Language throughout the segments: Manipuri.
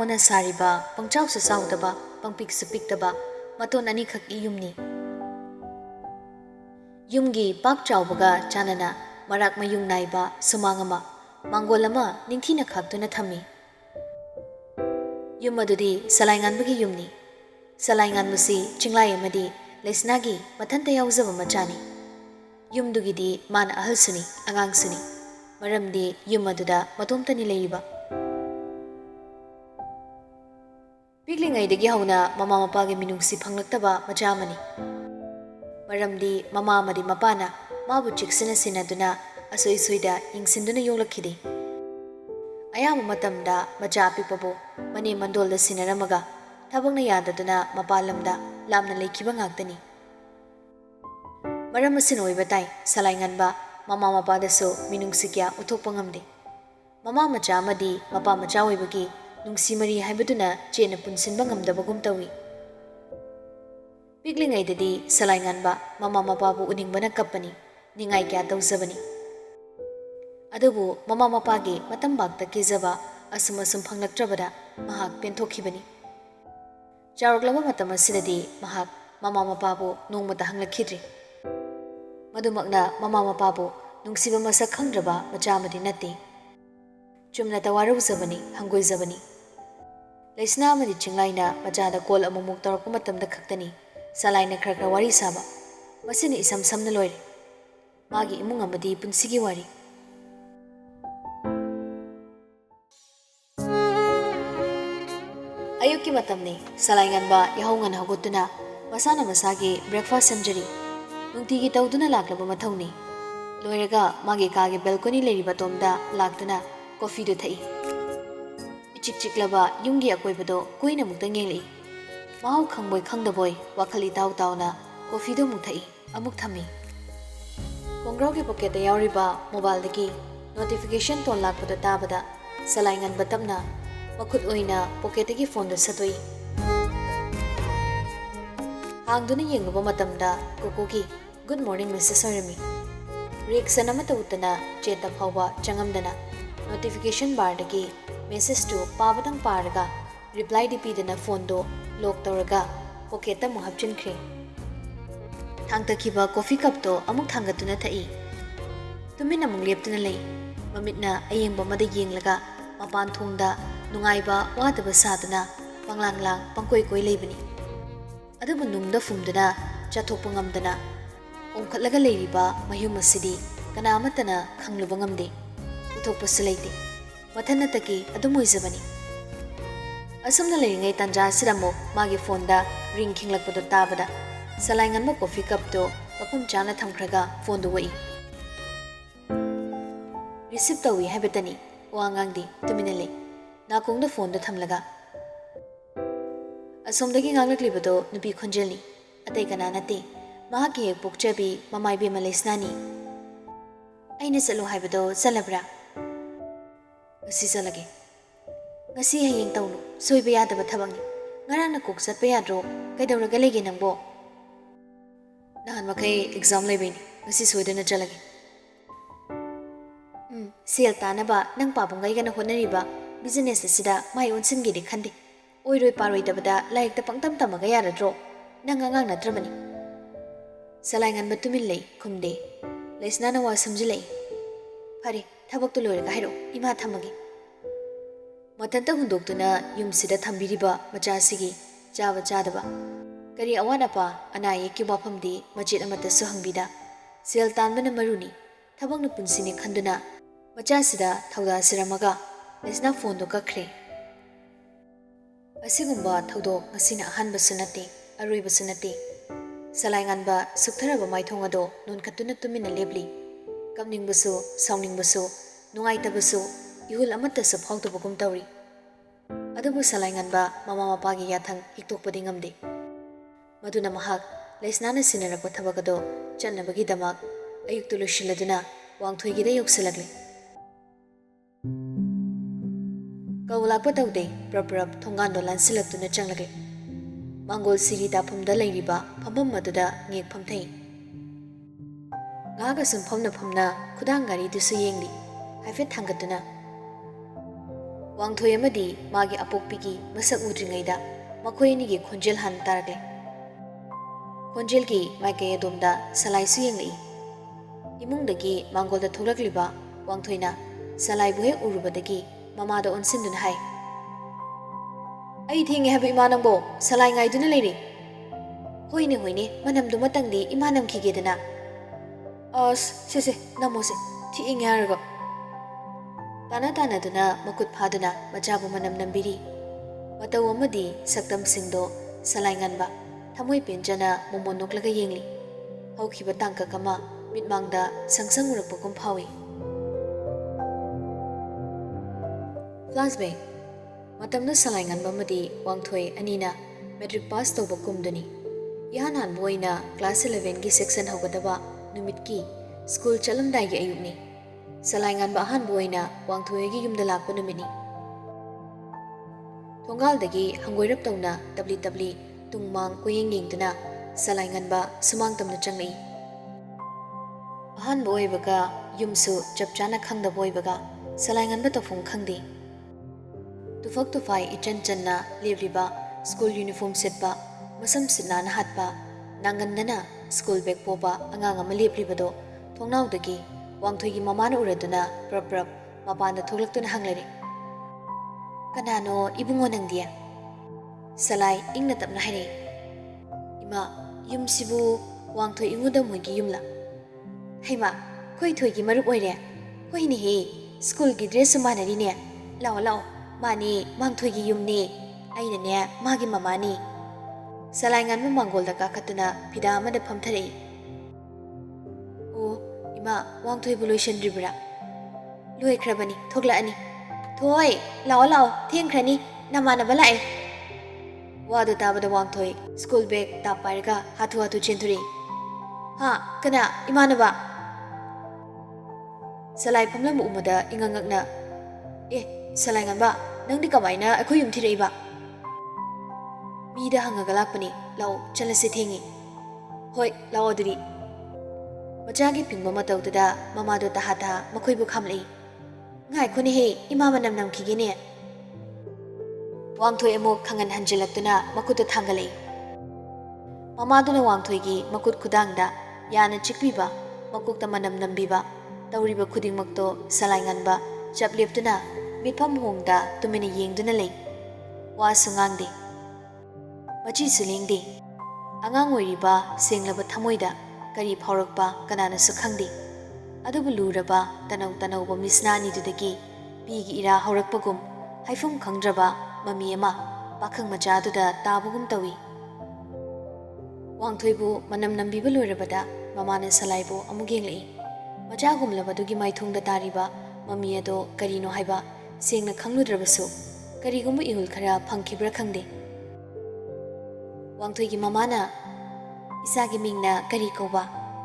ꯃꯣꯅ ꯁꯥꯔꯤꯕ ꯄꯪꯆꯥꯎꯁꯨ ꯆꯥꯎꯗꯕ ꯄꯪꯄꯤꯛꯁꯨ ꯄꯤꯛꯇꯕ ꯃꯇꯣꯟ ꯑꯅꯤꯈꯛꯀꯤ ꯌꯨꯝꯅꯤ꯫ ꯌꯨꯝꯒꯤ ꯄꯥꯛ ꯆꯥꯎꯕꯒ ꯆꯥꯟꯅꯅ ꯃꯔꯥꯛ ꯃꯌꯨꯡ ꯅꯥꯏꯕ ꯁꯨꯃꯥꯡ ꯑꯃ ꯃꯥꯡꯒꯣꯜ ꯑꯃ ꯅꯤꯡꯊꯤꯅ ꯈꯥꯛꯇꯨꯅ ꯊꯝꯃꯤ꯫ ꯌꯨꯝ ꯑꯗꯨꯗꯤ ꯁꯂꯥꯏꯉꯥꯟꯕꯒꯤ ꯌꯨꯝꯅꯤ꯫ ꯁꯂꯥꯏꯉꯥꯟꯕꯁꯤ ꯆꯤꯡꯂꯥꯏ ꯑꯃꯗꯤ ꯂꯩꯁꯅꯥꯒꯤ ꯃꯊꯟꯇ ꯌꯥꯎꯖꯕ ꯃꯆꯥꯅꯤ꯫ ꯌꯨꯝꯗꯨꯒꯤꯗꯤ ꯃꯥꯅ ꯑꯍꯜꯁꯨꯅꯤ ꯑꯉꯥꯡꯁꯨꯅꯤ, ꯃꯔꯝꯗꯤ ꯌꯨꯝ ꯑꯗꯨꯗ ꯃꯇꯣꯝꯇꯅꯤ ꯂꯩꯔꯤꯕ꯫ ꯄꯤꯛꯂꯤꯉꯩꯗꯒꯤ ꯍꯧꯅ ꯃꯃꯥ ꯃꯄꯥꯒꯤ ꯃꯤꯅꯨꯡꯁꯤ ꯐꯪꯂꯛꯇꯕ ꯃꯆꯥ ꯑꯃꯅꯤ꯫ ꯃꯔꯝꯗꯤ ꯃꯃꯥ ꯑꯃꯗꯤ ꯃꯄꯥꯅ ꯃꯥꯕꯨ ꯆꯦꯛꯁꯤꯟꯅ ꯁꯦꯟꯅꯗꯨꯅ ꯑꯁꯣꯏ ꯑꯁꯣꯏꯗ ꯌꯦꯡꯁꯤꯟꯗꯨꯅ ꯌꯣꯛꯂꯛꯈꯤꯗꯦ꯫ ꯑꯌꯥꯝꯕ ꯃꯇꯝꯗ ꯃꯆꯥ ꯑꯄꯤꯛꯄꯕꯨ ꯃꯅꯦ ꯃꯟꯗꯣꯜꯗ ꯁꯤꯟꯅꯔꯝꯃꯒ ꯊꯕꯛꯅ ꯌꯥꯗꯗꯨꯅ ꯃꯄꯥꯟ ꯂꯝꯗ ꯂꯥꯞꯅ ꯂꯩꯈꯤꯕ ꯉꯥꯛꯇꯅꯤ꯫ ꯃꯔꯝ ꯑꯁꯤꯅ ꯑꯣꯏꯕ ꯇꯥꯏ ꯁꯂꯥꯏꯉꯥꯟꯕ ꯃꯃꯥ ꯃꯄꯥꯗꯁꯨ ꯃꯤꯅꯨꯡꯁꯤ ꯀꯌꯥ ꯎꯠꯊꯣꯛꯄ ꯉꯝꯗꯦ꯫ ꯃꯃꯥ ꯃꯆꯥ ꯑꯃꯗꯤ ꯃꯄꯥ ꯃꯆꯥ ꯑꯣꯏꯕꯒꯤ ꯅꯨꯡꯁꯤ ꯃꯔꯤ ꯍꯥꯏꯕꯗꯨꯅ ꯆꯦꯠꯅ ꯄꯨꯟꯁꯤꯟꯕ ꯉꯝꯗꯕꯒꯨꯝ ꯇꯧꯏ꯫ ꯄꯤꯛꯂꯤꯉꯩꯗꯗꯤ ꯁꯂꯥꯏꯉꯥꯟꯕ ꯃꯃꯥ ꯃꯄꯥꯕꯨ ꯎꯅꯤꯡꯕꯅ ꯀꯞꯄꯅꯤ, ꯅꯤꯡꯉꯥꯏ ꯀꯌꯥ ꯇꯧꯖꯕꯅꯤ꯫ ꯑꯗꯨꯕꯨ ꯃꯃꯥ ꯃꯄꯥꯒꯤ ꯃꯇꯝꯕꯥꯛꯇ ꯀꯤꯖꯕ ꯑꯁꯨꯝ ꯐꯪꯂꯛꯇ꯭ꯔꯕꯗ ꯃꯍꯥꯛ ꯄꯦꯟꯊꯣꯛꯈꯤꯕꯅꯤ꯫ ꯆꯥꯎꯔꯛꯂꯕ ꯃꯇꯝ ꯑꯁꯤꯗꯗꯤ ꯃꯍꯥꯛ ꯃꯃꯥ ꯃꯄꯥꯕꯨ ꯅꯣꯡꯃꯇ ꯍꯪꯂꯛꯈꯤꯗ꯭ꯔꯤ꯫ ꯃꯗꯨꯃꯛꯅ ꯃꯃꯥ ꯃꯄꯥꯕꯨ ꯅꯨꯡꯁꯤꯕ ꯃꯁꯛ ꯈꯪꯗ꯭ꯔꯕ ꯃꯆꯥ ꯑꯃꯗꯤ ꯅꯠꯇꯦ꯫ ꯆꯨꯝꯅ ꯇꯋꯥꯔꯧꯖꯕꯅꯤ, ꯍꯪꯒꯣꯏꯖꯕꯅꯤ꯫ ꯂꯩꯁꯅꯥ ꯑꯃꯗꯤ ꯆꯤꯡꯂꯥꯏꯅ ꯃꯆꯥꯗ ꯀꯣꯜ ꯑꯃꯨꯛ ꯇꯧꯔꯛꯄ ꯃꯇꯝꯗ ꯈꯛꯇꯅꯤ ꯁꯂꯥꯏꯅ ꯈꯔ ꯋꯥꯔꯤ ꯁꯥꯕ꯫ ꯃꯁꯤꯅ ꯏꯁꯝ ꯁꯝꯅ ꯂꯣꯏꯔꯦ ꯃꯥꯒꯤ ꯏꯃꯨꯡ ꯑꯃꯗꯤ ꯄꯨꯟꯁꯤꯒꯤ ꯋꯥꯔꯤ꯫ ꯑꯌꯨꯛꯀꯤ ꯃꯇꯝꯅꯤ꯫ ꯁꯂꯥꯏꯉꯥꯟꯕ ꯌꯥꯍꯧ ꯉꯟꯅ ꯍꯧꯒꯠꯇꯨꯅ ꯃꯁꯥꯅ ꯃꯁꯥꯒꯤ ꯕ꯭ꯔꯦꯛꯐꯥꯁꯠ ꯁꯦꯝꯖꯔꯤ꯫ ꯅꯨꯡꯇꯤꯒꯤ ꯇꯧꯗꯨꯅ ꯂꯥꯛꯂꯕ ꯃꯊꯧꯅꯤ꯫ ꯂꯣꯏꯔꯒ ꯃꯥꯒꯤ ꯀꯥꯒꯤ ꯕꯦꯜꯀꯣꯅꯤ ꯂꯩꯔꯤꯕ ꯇꯣꯝꯗ ꯂꯥꯛꯇꯨꯅ ꯀꯣꯐꯤꯗꯨ ꯊꯛꯏ꯫ ꯏꯆꯤꯛ ꯆꯤꯛꯂꯕ ꯌꯨꯝꯒꯤ ꯑꯀꯣꯏꯕꯗꯣ ꯀꯨꯏꯅ ꯑꯃꯨꯛꯇꯪ ꯌꯦꯡꯂꯛꯏ꯫ ꯃꯍꯥꯎ ꯈꯪꯕꯣꯏ ꯈꯪꯗꯕꯣꯏ ꯋꯥꯈꯜ ꯏꯇꯥꯎ ꯇꯥꯎꯅ ꯀꯣꯐꯤꯗꯨ ꯑꯃꯨꯛ ꯊꯛꯏ, ꯑꯃꯨꯛ ꯊꯝꯃꯤ꯫ ꯈꯣꯡꯒ꯭ꯔꯥꯎꯒꯤ ꯄꯣꯀꯦꯠꯇ ꯌꯥꯎꯔꯤꯕ ꯃꯣꯕꯥꯏꯜꯗꯒꯤ ꯅꯣꯇꯤꯐꯤꯀꯦꯁꯟ ꯇꯣꯟ ꯂꯥꯛꯄꯗꯨ ꯇꯥꯕꯗ ꯁꯂꯥꯏꯉꯥꯟꯕ ꯇꯞꯅ ꯃꯈꯨꯠ ꯑꯣꯏꯅ ꯄꯣꯀꯦꯠꯇꯒꯤ ꯐꯣꯟꯗꯨ ꯁꯠꯇꯣꯛꯏ꯫ ꯍꯥꯡꯗꯨꯅ ꯌꯦꯡꯂꯨꯕ ꯃꯇꯝꯗ ꯀꯣꯀꯣꯒꯤ ꯒꯨꯗ ꯃꯣꯔꯅꯤꯡ ꯃꯦꯁꯦꯖ ꯑꯣꯏꯔꯝꯃꯤ꯫ ꯔꯤꯑꯦꯛꯁꯟ ꯑꯃꯠꯇ ꯎꯠꯇꯅ ꯆꯦꯠꯇ ꯐꯥꯎꯕ ꯆꯪꯉꯝꯗꯅ ꯅꯣꯇꯤꯐꯤꯀꯦꯁꯟ ꯕꯥꯔꯗꯒꯤ ꯃꯦꯁꯦꯖꯇꯨ ꯄꯥꯕꯗꯪ ꯄꯥꯔꯒ ꯔꯤꯄ꯭ꯂꯥꯏꯗꯤ ꯄꯤꯗꯅ ꯐꯣꯟꯗꯣ ꯂꯣꯛ ꯇꯧꯔꯒ ꯄꯣꯀꯦꯠꯇ ꯑꯃꯨꯛ ꯍꯥꯞꯆꯤꯟꯈ꯭ꯔꯦ꯫ ꯊꯥꯡꯇꯈꯤꯕ ꯀꯣꯐꯤ ꯀꯞꯇꯣ ꯑꯃꯨꯛ ꯊꯥꯡꯒꯠꯇꯨꯅ ꯊꯛꯏ꯫ ꯇꯨꯃꯤꯟꯅ ꯑꯃꯨꯛ ꯂꯦꯞꯇꯨꯅ ꯂꯩ꯫ ꯃꯃꯤꯠꯅ ꯑꯌꯦꯡꯕ ꯑꯃꯗ ꯌꯦꯡꯂꯒ ꯃꯄꯥꯟ ꯊꯣꯡꯗ ꯅꯨꯡꯉꯥꯏꯕ ꯋꯥꯗꯕ ꯁꯥꯗꯨꯅ ꯄꯪꯂꯥꯡ ꯂꯥꯡ ꯄꯪꯀꯣꯏ ꯀꯣꯏ ꯂꯩꯕꯅꯤ꯫ ꯑꯗꯨꯕꯨ ꯅꯨꯡꯗ ꯐꯨꯝꯗꯨꯅ ꯆꯠꯊꯣꯛꯄ ꯉꯝꯗꯅ ꯑꯣꯡꯈꯠꯂꯒ ꯂꯩꯔꯤꯕ ꯃꯌꯨꯝ ꯑꯁꯤꯗꯤ ꯀꯅꯥ ꯑꯃꯠꯇꯅ ꯈꯪꯂꯨꯕ ꯉꯝꯗꯦ, ꯎꯊꯣꯛꯄꯁꯨ ꯂꯩꯇꯦ꯫ ꯃꯊꯟꯇꯒꯤ ꯑꯗꯨꯝ ꯑꯣꯏꯖꯕꯅꯤ꯫ ꯑꯁꯨꯝꯅ ꯂꯩꯔꯤꯉꯩ ꯇꯥꯟꯖꯥ ꯑꯁꯤꯗ ꯑꯃꯨꯛ ꯃꯥꯒꯤ ꯐꯣꯟꯗ ꯔꯤꯡ ꯈꯤꯡꯂꯛꯄꯗꯨ ꯇꯥꯕꯗ ꯁꯂꯥꯏꯉꯥꯟꯕ ꯀꯣꯐꯤ ꯀꯞꯇꯣ ꯃꯐꯝ ꯆꯥꯅ ꯊꯝꯈ꯭ꯔꯒ ꯐꯣꯟꯗꯨ ꯑꯣꯛꯏ꯫ ꯔꯤꯁꯤꯞ ꯇꯧꯏ ꯍꯥꯏꯕꯇꯅꯤ, ꯋꯥ ꯉꯥꯡꯗꯦ, ꯇꯨꯃꯤꯟꯅ ꯂꯩ ꯅꯥꯀꯣꯡꯗ ꯐꯣꯟꯗꯨ ꯊꯝꯂꯒ꯫ ꯑꯁꯣꯝꯗꯒꯤ ꯉꯥꯡꯂꯛꯂꯤꯕꯗꯣ ꯅꯨꯄꯤ ꯈꯣꯟꯖꯦꯜꯅꯤ, ꯑꯇꯩ ꯀꯅꯥ ꯅꯠꯇꯦ, ꯃꯍꯥꯛꯀꯤ ꯍꯦꯛ ꯄꯣꯛꯆꯕꯤ ꯃꯃꯥꯏꯕꯦꯝꯃ ꯂꯩꯁꯅꯥꯅꯤ꯫ ꯑꯩꯅ ꯆꯠꯂꯣ ꯍꯥꯏꯕꯗꯣ ꯆꯠꯂꯕ꯭ꯔꯥ? ꯉꯁꯤ ꯆꯠꯂꯒꯦ꯫ ꯉꯁꯤ ꯍꯌꯦꯡ ꯇꯧꯅꯨ, ꯁꯣꯏꯕ ꯌꯥꯗꯕ ꯊꯕꯛꯅꯤ꯫ ꯉꯔꯥꯡꯅ ꯀꯣꯛ ꯆꯠꯄ ꯌꯥꯗ꯭ꯔꯣ? ꯀꯩꯗꯧꯔꯒ ꯂꯩꯒꯦ ꯅꯪꯕꯣ? ꯅꯍꯥꯟ ꯃꯈꯩ ꯑꯦꯛꯖꯥꯝ ꯂꯩꯕꯩꯅꯤ, ꯉꯁꯤ ꯁꯣꯏꯗꯅ ꯆꯠꯂꯒꯦ꯫ ꯁꯦꯜ ꯇꯥꯅꯕ ꯅꯪ ꯄꯥꯕꯨꯡꯒꯩꯒꯅ ꯍꯣꯠꯅꯔꯤꯕ ꯕꯤꯖꯤꯅꯦꯁ ꯑꯁꯤꯗ ꯃꯥꯏ ꯑꯣꯟꯁꯤꯟꯒꯦꯗꯤ ꯈꯟꯗꯦ꯫ ꯑꯣꯏꯔꯣꯏ ꯄꯥꯔꯣꯏꯗꯕꯗ ꯂꯥꯏꯔꯤꯛꯇ ꯄꯪꯇꯝ ꯇꯝꯃꯒ ꯌꯥꯔꯗ꯭ꯔꯣ? ꯅꯪ ꯑꯉꯥꯡ ꯅꯠꯇ꯭ꯔꯕꯅꯤ꯫ ꯁꯂꯥꯏꯉꯥꯟꯕ ꯇꯨꯃꯤꯟ ꯂꯩ, ꯈꯨꯝꯗꯦ꯫ ꯂꯩꯁꯅꯥꯅ ꯋꯥ ꯁꯝꯖꯤꯜꯂꯛꯏ꯫ ꯐꯔꯦ, ꯊꯕꯛꯇꯨ ꯂꯣꯏꯔꯒ ꯍꯥꯏꯔꯛꯑꯣ, ꯏꯃꯥ ꯊꯝꯃꯒꯦ꯫ ꯃꯊꯟꯇ ꯍꯨꯟꯗꯣꯛꯇꯨꯅ ꯌꯨꯝꯁꯤꯗ ꯊꯝꯕꯤꯔꯤꯕ ꯃꯆꯥꯁꯤꯒꯤ ꯆꯥꯕ ꯆꯥꯗꯕ, ꯀꯔꯤ ꯑꯋꯥꯠ ꯑꯄꯥ ꯑꯅꯥ ꯑꯌꯦꯛꯀꯤ ꯋꯥꯐꯝꯗꯤ ꯃꯆꯦꯠ ꯑꯃꯠꯇꯁꯨ ꯍꯪꯕꯤꯗ꯫ ꯁꯦꯜ ꯇꯥꯟꯕꯅ ꯃꯔꯨꯅꯤ, ꯊꯕꯛꯅ ꯄꯨꯟꯁꯤꯅꯤ ꯈꯟꯗꯨꯅ ꯃꯆꯥꯁꯤꯗ ꯊꯧꯗꯥꯁꯤꯔꯝꯃꯒ ꯂꯩꯁꯅꯥ ꯐꯣꯟꯗꯨ ꯀꯛꯈ꯭ꯔꯦ꯫ ꯑꯁꯤꯒꯨꯝꯕ ꯊꯧꯗꯣꯛ ꯉꯁꯤꯅ ꯑꯍꯥꯟꯕꯁꯨ ꯅꯠꯇꯦ, ꯑꯔꯣꯏꯕꯁꯨ ꯅꯠꯇꯦ꯫ ꯁꯂꯥꯏꯉꯥꯟꯕ ꯁꯨꯛꯊꯔꯕ ꯃꯥꯏꯊꯣꯡ ꯑꯗꯣ ꯅꯣꯟꯈꯠꯇꯨꯅ ꯇꯨꯃꯤꯟꯅ ꯂꯦꯞꯂꯤ꯫ ꯀꯞꯅꯤꯡꯕꯁꯨ, ꯁꯥꯎꯅꯤꯡꯕꯁꯨ, ꯅꯨꯡꯉꯥꯏꯇꯕꯁꯨ ꯏꯍꯨꯜ ꯑꯃꯠꯇꯁꯨ ꯐꯥꯎꯗꯕꯒꯨꯝ ꯇꯧꯔꯤ꯫ ꯑꯗꯨꯕꯨ ꯁꯂꯥꯏꯉꯥꯟꯕ ꯃꯃꯥ ꯃꯄꯥꯒꯤ ꯌꯥꯊꯪ ꯍꯤꯛꯇꯣꯛꯄꯗꯤ ꯉꯝꯗꯦ꯫ ꯃꯗꯨꯅ ꯃꯍꯥꯛ ꯂꯩꯁꯅꯥꯅ ꯁꯤꯟꯅꯔꯛꯄ ꯊꯕꯛ ꯑꯗꯣ ꯆꯠꯅꯕꯒꯤꯗꯃꯛ ꯑꯌꯨꯛꯇꯨ ꯂꯣꯏꯁꯤꯜꯂꯗꯨꯅ ꯋꯥꯡꯊꯣꯏꯒꯤꯗ ꯌꯧꯁꯤꯜꯂꯛꯂꯤ꯫ ꯀꯧ ꯂꯥꯛꯄ ꯇꯧꯗꯦ, ꯄ꯭ꯔꯞ ꯊꯣꯡꯒꯥꯟꯗꯣ ꯂꯥꯟꯁꯤꯜꯂꯛꯇꯨꯅ ꯆꯪꯂꯛꯂꯤ꯫ ꯃꯥꯡꯒꯣꯜ ꯁꯤꯔꯤ ꯇꯥꯐꯝꯗ ꯂꯩꯔꯤꯕ ꯐꯝꯐꯝ ꯑꯗꯨꯗ ꯉꯦꯛ ꯐꯝꯊꯩ꯫ ꯉꯥꯏꯍꯥꯛ ꯑꯁꯨꯝ ꯐꯝꯅ ꯈꯨꯗꯥꯡ ꯒꯥꯔꯤꯗꯨꯁꯨ ꯌꯦꯡꯂꯤ, ꯍꯥꯏꯐꯦꯠ ꯊꯥꯡꯒꯠꯇꯨꯅ꯫ Wangthoi amadi magi apokpigi masak udringaida makhoi anigi khonjel han targle. Khonjel ki maikay adomda salai su yenglei. Imungdagi mangolda tholagliba Wangthoina salai buhe urubadagi mamada onsinduna hai. Ai thingi habi imanambo salai ngaiduna leiri. Hoine manamdu matangdi imanam khigedana. Se namose thi ingyargo. Tana duna makut phaduna machabu manam nambiri. Mataw amadi saktam singdo salai nganba thamoi penjana momonoklaga yengli. Haukiba tangka kama mitmangda sangsang urapagum phawi. Flashback matamna salai nganba madi Wangthoi anina metric pass toba kumduni. Yahanan boina class 11 gi section hogadaba numitki school chalamdai gi ayukni. Salai nganba ahan boina Wangthoi gi yumda lakpa numini. Thongal-dagi hangoirap tawna tabli tungmang kuyeng yengduna salai nganba sumang tamna changlei. Ahan boibaga yumsu chapchana khangda boibaga salai nganba tafung khangdi. Tufak tufai ichan channa lebriba school uniform setba masam sinana hatpa nangandana school bag poba angang ama lebribado thongnawdagi Wangthoi gi mamana uraduna prap mapanda tholaktuna hanglari. Kanano ibungo nangdia salai ingna tapna haire. Ima yumsibu Wangthoi inguda moigi yumla. Heima khoi thoi gi marup oire. Hoini he school gi dress manari ne. Lao mani Wangthoi gi yumni aina ne magi mamani. Salai nganma mangolda kakatuna pida amada phamthare. O ima Wangthoi bu loisandribra. Loikrabani thoglaani. Thoi lao thengkhrani namanaba lae. Wadu tabada Wangthoi school bag taparga hatu chenthuri. Ha kana imanaba. Salai phamlam umada ingangakna. Salai nganba nangdi kamaina akhoi yum thiraiba. Mida hangaga lakpani lao chalase thengi. Hoi lao aduri. Machagi pingba matawda mamado tahata makhoibu khamlei. Ngai khuni he ima manam nam khigene. Wangthoi amuk khangan hanjilaktuna makuta thangalei. Mamaduna Wangthoi gi makut khudangda yana chikpiba makukta manam nambiba tawriba khudingmakto salai nganba chapleptuna mitpham hongda tumina yengduna lei. Wa sungangde machi sulengde angang oiriba senglaba thamoida kari phaurakpa kanana su khangde. Adubu luraba tanau misnani dudagi pigi ira haurakpagum haifum khangdraba mami ama pakhang machaduda tabugum tawi. Wangthoi-bu manam nambiba loirabada mamana salai-bu amuk yenglei. Machagumlabadugi maithungda tariba mami ado karino haiba sengna khangludrabasu karigumbu ihul khara phangkhibra khangde. Wangthoi-gi mamana isagi mingna kari kauba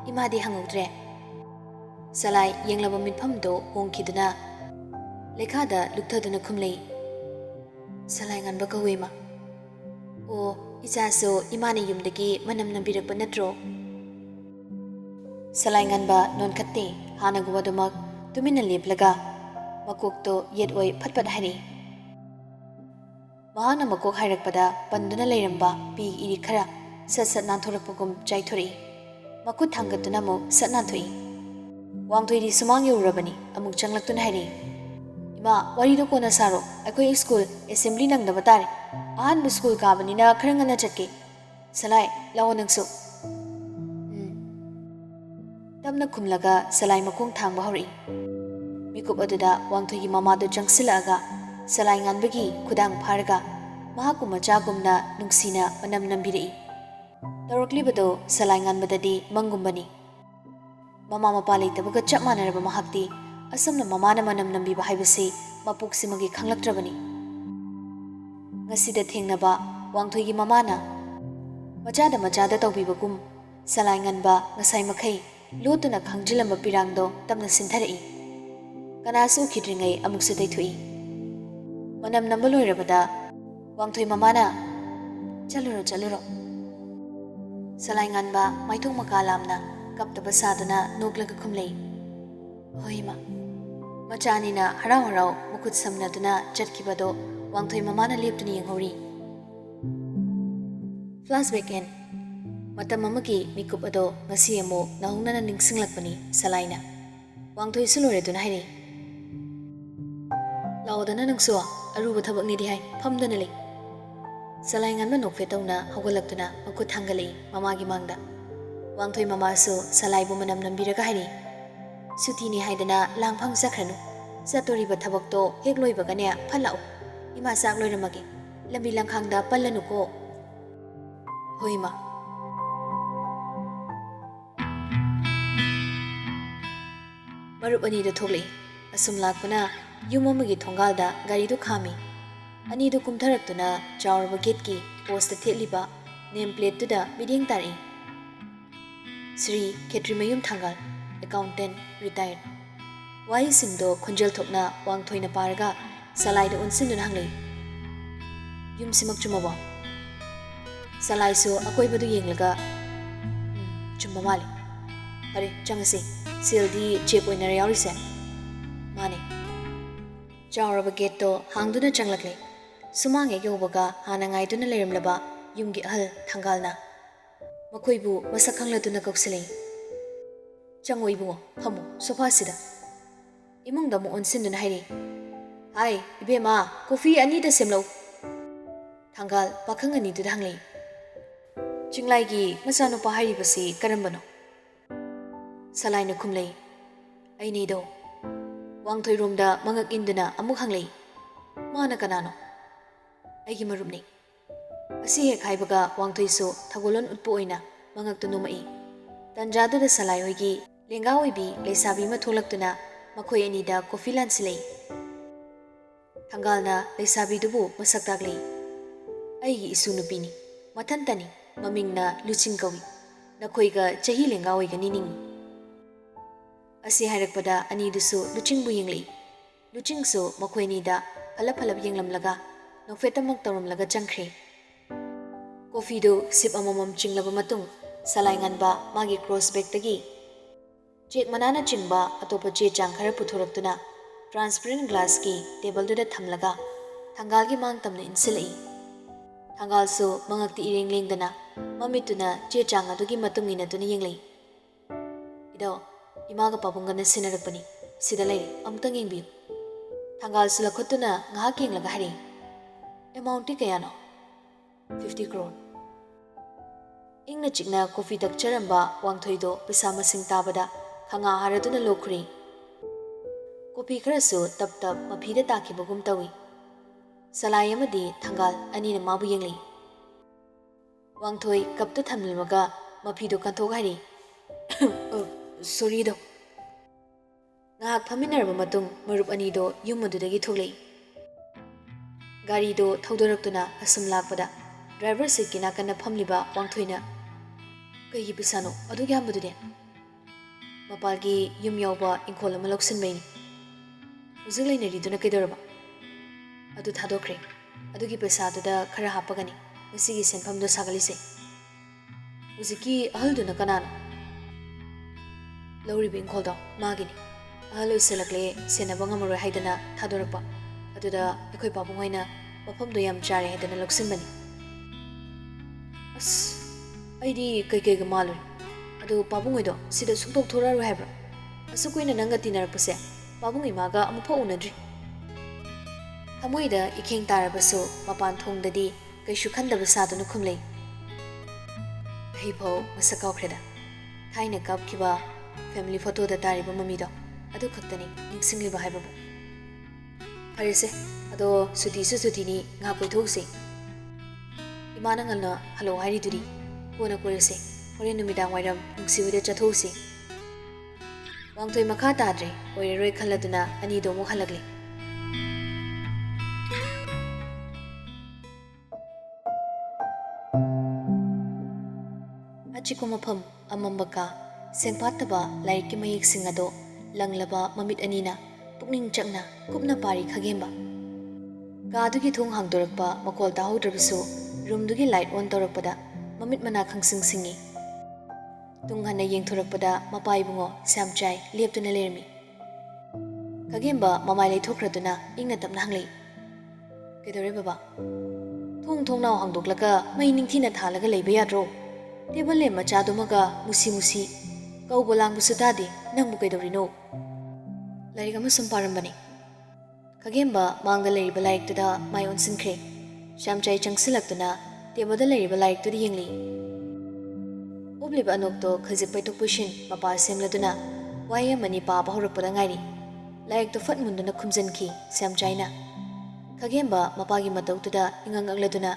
imadi hangudre. Salai yenglaba mitphamdo hongkhiduna lekhada lukthaduna khumlei. Salai nganba kawema. O ichaso imane yumdagi manam nambirakpa natro. Salai nganba nonkhatte hanagubadumak tumina leplaga makokto yetoi phatpat hari. Mahana makok hairakpada panduna leiramba pi iri khara sat nanthorakpagum chaithori. Makut thangatuna mo sat nanthoi. Wangthoi di sumang yorabani amuk changlaktuna hari. Ima wari do kona saro akhoi school assembly nangdaba tare. Ahanba school kabanina khara ngana chatke. Salai lao nangsu. Tamna khumlaga salai makong thangba hori. Mikup aduda Wangthoi gi mamado changsilaga salai nganbagi khudang pharga mahaku machagumna nungsina manam nambirei. Tawraklibado salai nganbadadi mangumbani. Mama mapa leitabaga chap manaraba mahakti asamna mamana manam nambiba haibasi mapuksimagi khanglaktrabani. Ngasida thengnaba Wangthoi gi mamana machada tawbibagum salai nganba ngasai makhai lotuna khangjilamba pirangdo tamna sintharei. Kanasu khidringai amuksa daithui. Manam namba loirabada Wangthoi mamana chaluro. Salai nganba maithong makalamna kaptaba saduna noglaga khumlei. Hoima Machanina harau harau mukut samnaduna chatkibado Wangthoi mamana leptuna yenghori. Flashback in matam amagi mikup ado ngasi amo nahungnana ningsinglakpani salaina. Wangthoi suloreduna hairi. Laodana nangso aruba thabakni di hai phamdana le. Salai nganba nokfe tawna hawgalaktuna makut thangalei mamagi mangda. Wangthoi mamasu salai bu manam nambiraga hairi. Sutini haidana langphang sakhranu. Satoriba thabakto hek loibagane phalau. Ima sak loiramagi. Lambi langkhangda pallanu ko. Hoima. Marup ani da thoklei. Asum lakpana yum amagi thongalda gari du khami. Ani du kumtharaktuna chawraba gate ki post da theliba name plate tu da biding tari. Sri Ketrimayum Thangal, accountant, retired. Wai singdo khunjal thokna Wangthoi na paraga salai da unsin dun hanglei. Yum simak chumaba. Salai su akoi badu yenglaga chumba mali. Are changasi sildi chep oina yauri se. Mane. Chawraba gate to hangduna changlakle. Sumange yobaga hanangai duna lerimlaba yumgi ahal thangalna. Makoibu masakangladuna koksilei. Changoibu phamu sofa sida. Imungda mo onsin hairi. Hai, ibema, coffee ani da semlo. Thangal pakhang ani du hanglei. Chinglai gi masano pa hairi basi karambano. Salai na khumlei. Ai ni do. Wangthoi romda mangak induna amuk hanglei. Mana kanano. Ai gi marupni. Asi hek haibaga Wangthoi su thagolon utpo oina mangak tu numai. Tanjadu da salai hoigi lenga oibi leisabi ma tholaktuna makhoi ani da coffee lunch lei. Thangalna leisabi dubu masak taglei. Ai gi isu nupini mathantani mamingna luching kawi. Nakhoiga chahi lenga oiga nining. Asi hairakpada ani dusu luching bu yenglei. Luching su makhoi ni da phalap phalap yenglamlaga nokfetamak tawramlaga changkhre. Coffee do sip amamam chinglaba matung salai nganba magi crossback tagi check manana chingba atopa che chang khara puthoraktuna transparent glass ki table du da thamlaga thangal gi mang tamna insilai. Thangal su mangakti ireng lengdana mamituna che chang adugi matung ina tuna yenglei. Ido imaga pabungana sinarakpani sida lei amtang yengbiu. Thangal su lakhotuna ngahak yenglaga hari. Amount ti kayano 50 crore. Ingna chikna coffee tak charamba Wangthoi do pisa masing tabada khanga haraduna lokhri. Coffee kharasu tap tap maphida takibagum tawi. Salai amadi Thangal ani na mabu yenglei. Wangthoi kaptu thamlmaga maphido kanthok hari. Sorry do. Ngahak phaminarba matung marup ani do yum adudagi thoklei. Gari do thaudoraktuna asum lakpada driver seat ki nakana phamliba Wangthoina kai gi pisano adu gyam budude mapalgi yum yawba inkol ama loksin maini uzig lainari duna kedoraba adu thadokre adu gi pesa da khara hapagani usi gi senpham do sagalise uziki ahal duna kanana lawri bi inkol do magini ahal uselakle senaba ngamaro haidana thadorakpa aduda ekhoi babungaina mafam do yam chare haidana loksin bani aidi kai ga malur adu pabungoi do sida suktok thoraru haibra asukoina nanga tinarapase pabungi maga amupha unadri thamoida ikheng tarabasu mapan thongdadi kaishu khandaba saduna khumlei heibo masakau khreda thaina kapkiba family photo da tariba mami do adu khaktani ningsingliba haibabu farese ado suti ni nga poithose imana ngalna halo hairi duri kona korese hore numidang wairam nungsiwida chathosi Wangthoi makha tadre oire roi khaladuna ani do mu halagle achiko mafam amambaka sengpataba laiki mayek singado langlaba mamit anina pukning chakna kupna pari khagemba kadugi thong hangdorakpa makol tahaudrabisu roomdugi light on torakpada mamit mana khangsing singi tunghana yengthorakpada mapai bungo samchai leptuna lermi Khagemba mamai leithokraduna ingna tapna hanglei. Kedore baba. Thong naw hangdoklaga mai ningthina thalaga leiba yadro. Table le machadumaga musi musi. Kau bolang busutade nangbu kedorino. Larik amasum parambani. Khagemba mangda leriba laiktuda mai onsinkre. Shamchai changsilaktuna table leriba laiktuda yengli. Obliba anokto khajik paitok pushin mapa semladuna waya mani pa bahorapura ngairi. Laikto fat munduna khumjanki Shamchaina. Khagemba mapagi matautuda ingangangladuna.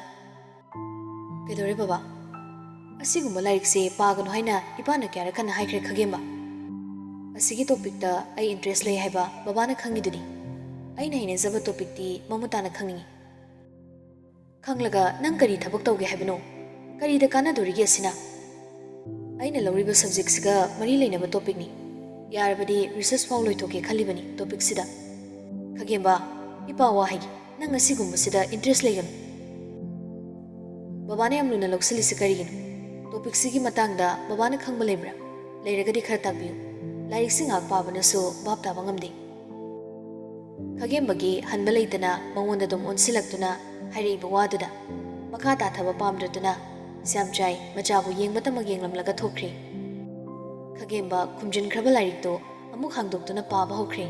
Kedore baba. Asigumba larikse pagano haina ipana kyara kana haikre Khagemba. Asigi topic ta ai interest lay haiba babana khangiduni. Aina hine zaba topic ti mamutana khangi. Khanglaga nang kari thabak tawge haibano. Kari da kana dorige asina. Aina lawriba subject siga mari leinaba topic ni. Yarabadi research faw loithoke khalibani topic sida. Khagemba ipa wa haigi nang asigumba sida interest laygam. Babana yamluna loksalisi karigino. Topic sigi matangda babana khangba lebra. Leiragadi khara takbiyu. Lairik singak pabanasu bab taba ngamde. Khagembagi hanba leitana mangonda dum onsilaktuna hairiba waduda. Makha tathaba pamdratuna Shamchai machabu yengbatama yenglamlaga thokre. Khagemba khumjin khraba lairikto amuk hangdoktuna paba hokre.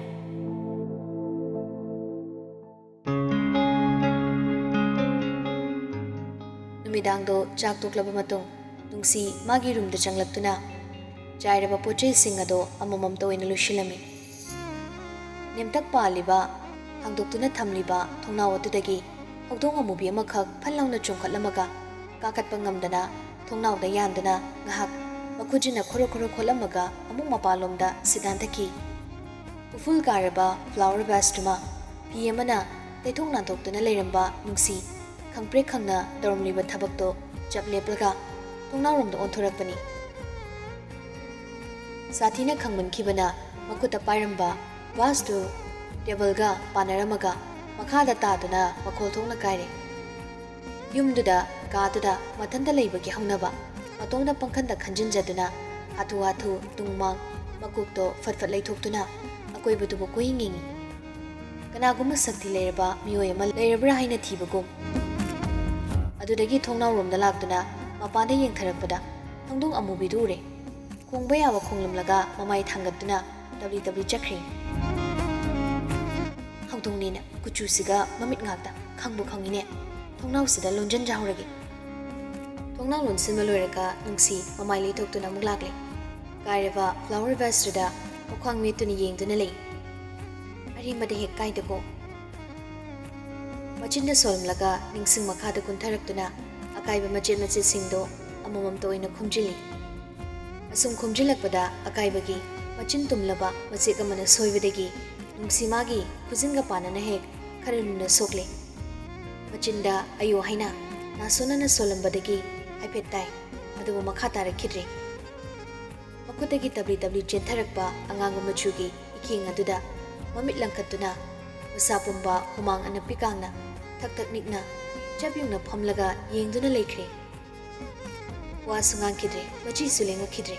Numidangdo chak toklaba matung nungsi magi roomda changlaktuna chairaba pochei sing ado amamam toina lushilami. Nemtak paliba hangdoktuna thamliba thongnaw atudagi hogdong amubi amakhak phallauna chungkhatlamaga kakatpa ngamdana thongnawda yandana ngahak makhujina khoro kholamaga amuk mapalomda sidanthaki. Uful karaba flower vase tuma pi amana teithong nantoktuna leiramba nungsi khangpre khangna dormliba thabakto chapleplaga thongnawromda onthorakpani. Sathina khangmankibana makuta pairamba vastu table-ga panaramaga makhada taduna makhol thongna kaire. Yumduda kaduda mathanda leibagi haunaba matongda pangkhanda khanjinjaduna hathu tungmang makukto fatfat leithoktuna akoibadubu koyingingi. Kanaguma sakti leiraba miyoy ama leirabra haina thibagum. Adudagi thongnawromda laktuna mapanda yengtharakpada hangdong amubidu ure. Khongba yaba khonglamlaga mamai thangatuna tabli chakri. Hangdongnina kuchusiga mamit ngakta khangbu khangine. Thongnaw sida lonjan jahuragi. Thongnaw lonsinma loiraga nungsi mamai leithoktuna amuk lakle. Kairaba flower vase da mukhang metuni yengduna lei. Arimada hek kaidago. Machinda solmlaga ningsing makhada kuntaraktuna akaiba machet singdo amamam toina khumjili. Asum khumjilakpada akaibagi machin tumlaba machet amana soibadagi nungsi magi kujinga panana hek kharaluna sokle. Machinda ayo haina nasonana solambadagi haipettai adubu makha tarakidre. Makutagi tabli chentharakpa anganga machugi iking aduda mamit langkatuna masapumba humang anapikangna thak nikna chabyungna phamlaga yengduna leikre. Wa sungang kidre machi sulenga kidre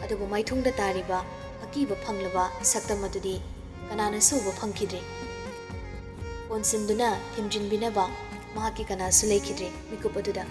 adubu maithungda tariba akiba phanglaba saktam adudi kanana suba phangkidre. Onsimduna himjinbinaba mahaki kana sulei kidre mikup aduda